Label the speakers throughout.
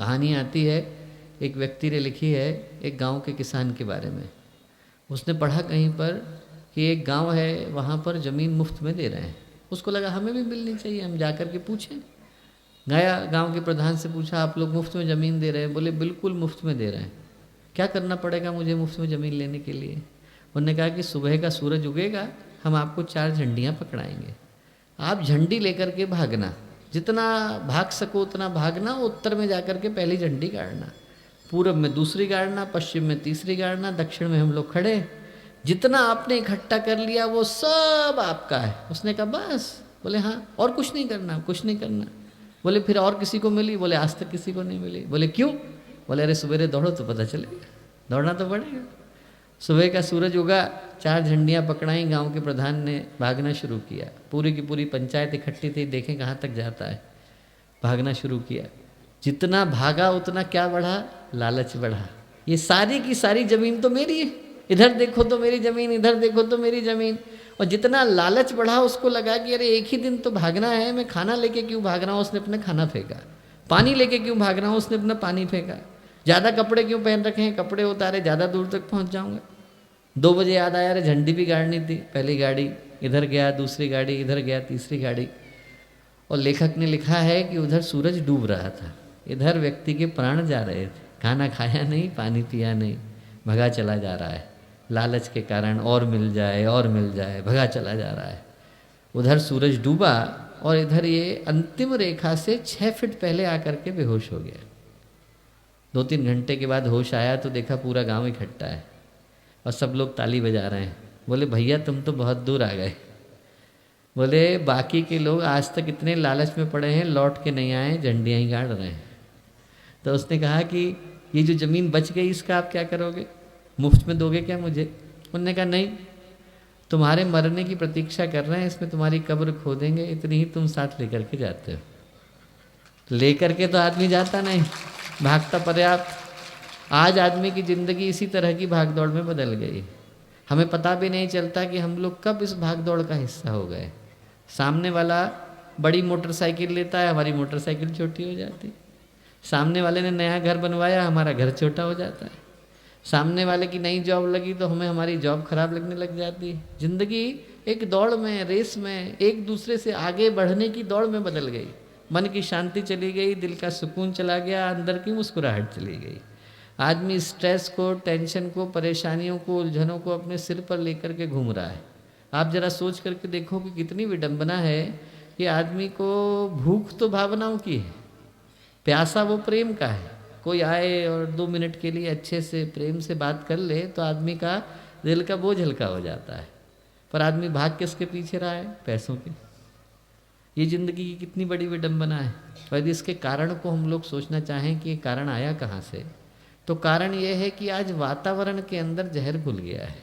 Speaker 1: कहानी आती है, एक व्यक्ति ने लिखी है एक गांव के किसान के बारे में। उसने पढ़ा कहीं पर कि एक गांव है, वहाँ पर ज़मीन मुफ्त में दे रहे हैं। उसको लगा हमें भी मिलनी चाहिए, हम जा कर के पूछें। गया गांव के प्रधान से पूछा, आप लोग मुफ्त में ज़मीन दे रहे हैं? बोले बिल्कुल मुफ्त में दे रहे हैं। क्या करना पड़ेगा मुझे मुफ्त में ज़मीन लेने के लिए? उन्होंने कहा कि सुबह का सूरज उगेगा, हम आपको 4 झंडियाँ पकड़ाएंगे, आप झंडी लेकर के भागना, जितना भाग सको उतना भागना, उत्तर में जाकर के पहली झंडी गाड़ना, पूरब में दूसरी गाड़ना, पश्चिम में तीसरी गाड़ना, दक्षिण में हम लोग खड़े, जितना आपने इकट्ठा कर लिया वो सब आपका है। उसने कहा बस? बोले हाँ, और कुछ नहीं करना, कुछ नहीं करना। बोले फिर और किसी को मिली? बोले आज तक किसी को नहीं मिली। बोले क्यों? बोले अरे सवेरे दौड़ो तो पता चलेगा, दौड़ना तो पड़ेगा। सुबह का सूरज उगा, 4 झंडियाँ पकड़ाई, गांव के प्रधान ने भागना शुरू किया। पूरी की पूरी पंचायत इकट्ठी थी, देखें कहाँ तक जाता है। भागना शुरू किया, जितना भागा उतना क्या बढ़ा? लालच बढ़ा। ये सारी की सारी ज़मीन तो मेरी है, इधर देखो तो मेरी ज़मीन, इधर देखो तो मेरी ज़मीन। और जितना लालच बढ़ा उसको लगा कि अरे एक ही दिन तो भागना है, मैं खाना लेके क्यों भाग रहा हूँ? उसने अपना खाना फेंका। पानी लेके क्यों भाग रहा हूँ? उसने अपना पानी फेंका। ज़्यादा कपड़े क्यों पहन रखे हैं? कपड़े उतारे, ज़्यादा दूर तक पहुँच जाऊँगा। 2 बजे याद आया अरे झंडी भी गाड़नी थी। पहली गाड़ी इधर गया, दूसरी गाड़ी इधर गया, तीसरी गाड़ी। और लेखक ने लिखा है कि उधर सूरज डूब रहा था, इधर व्यक्ति के प्राण जा रहे थे। खाना खाया नहीं, पानी पिया नहीं, भगा चला जा रहा है लालच के कारण, और मिल जाए और मिल जाए, भगा चला जा रहा है। उधर सूरज डूबा और इधर ये अंतिम रेखा से 6 फीट पहले आकर के बेहोश हो गया। 2-3 घंटे के बाद होश आया तो देखा पूरा गांव इकट्ठा है और सब लोग ताली बजा रहे हैं। बोले भैया तुम तो बहुत दूर आ गए। बोले बाकी के लोग आज तक इतने लालच में पड़े हैं, लौट के नहीं आए, झंडियाँ ही गाड़ रहे हैं। तो उसने कहा कि ये जो ज़मीन बच गई इसका आप क्या करोगे? मुफ्त में दोगे क्या मुझे? उन्होंने कहा नहीं, तुम्हारे मरने की प्रतीक्षा कर रहे हैं, इसमें तुम्हारी कब्र खोदेंगे, इतनी ही तुम साथ लेकर के जाते हो। लेकर के तो आदमी जाता नहीं, भागता पर्याप्त। आज आदमी की ज़िंदगी इसी तरह की भागदौड़ में बदल गई। हमें पता भी नहीं चलता कि हम लोग कब इस भागदौड़ का हिस्सा हो गए। सामने वाला बड़ी मोटरसाइकिल लेता है, हमारी मोटरसाइकिल छोटी हो जाती। सामने वाले ने नया घर बनवाया, हमारा घर छोटा हो जाता है। सामने वाले की नई जॉब लगी तो हमें हमारी जॉब खराब लगने लग जाती है। ज़िंदगी एक दौड़ में, रेस में, एक दूसरे से आगे बढ़ने की दौड़ में बदल गई। मन की शांति चली गई, दिल का सुकून चला गया, अंदर की मुस्कुराहट चली गई। आदमी स्ट्रेस को, टेंशन को, परेशानियों को, उलझनों को अपने सिर पर लेकर के घूम रहा है। आप जरा सोच करके देखो कि कितनी विडंबना है कि आदमी को भूख तो भावनाओं की है, प्यासा वो प्रेम का है। कोई आए और 2 मिनट के लिए अच्छे से प्रेम से बात कर ले तो आदमी का दिल का बोझ हल्का हो जाता है। पर आदमी भाग किसके पीछे रहा है? पैसों के। ये ज़िंदगी की कितनी बड़ी विडंबना है। और यदि इसके कारण को हम लोग सोचना चाहें कि ये कारण आया कहाँ से, तो कारण ये है कि आज वातावरण के अंदर जहर घुल गया है।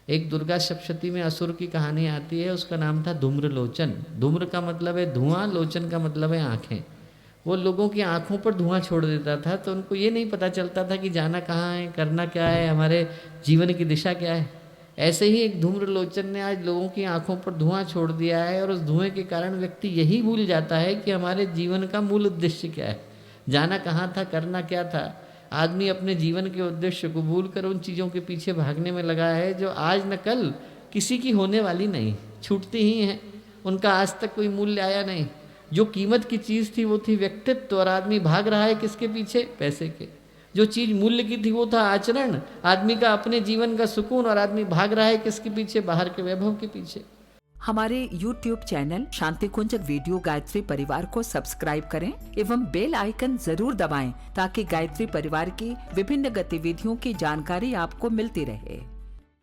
Speaker 1: एक दुर्गा सप्तशती में असुर की कहानी आती है, उसका नाम था धूम्र लोचन। धूम्र का मतलब है धुआं, लोचन का मतलब है आँखें। वो लोगों की आँखों पर धुआं छोड़ देता था, तो उनको ये नहीं पता चलता था कि जाना कहाँ है, करना क्या है, हमारे जीवन की दिशा क्या है। ऐसे ही एक धूम्र लोचन ने आज लोगों की आँखों पर धुआं छोड़ दिया है, और उस धुएं के कारण व्यक्ति यही भूल जाता है कि हमारे जीवन का मूल उद्देश्य क्या है, जाना कहाँ था, करना क्या था। आदमी अपने जीवन के उद्देश्य को भूल कर उन चीज़ों के पीछे भागने में लगा है जो आज न कल किसी की होने वाली नहीं, छूटती ही हैं, उनका आज तक कोई मूल्य आया नहीं। जो कीमत की चीज़ थी वो थी व्यक्तित्व, और आदमी भाग रहा है किसके पीछे? पैसे के। जो चीज़ मूल्य की थी वो था आचरण, आदमी का अपने जीवन का सुकून, और आदमी भाग रहा है किसके पीछे? बाहर के वैभव के पीछे।
Speaker 2: हमारे YouTube चैनल शांति कुंज वीडियो गायत्री परिवार को सब्सक्राइब करें एवं बेल आइकन जरूर दबाएं ताकि गायत्री परिवार की विभिन्न गतिविधियों की जानकारी आपको मिलती रहे।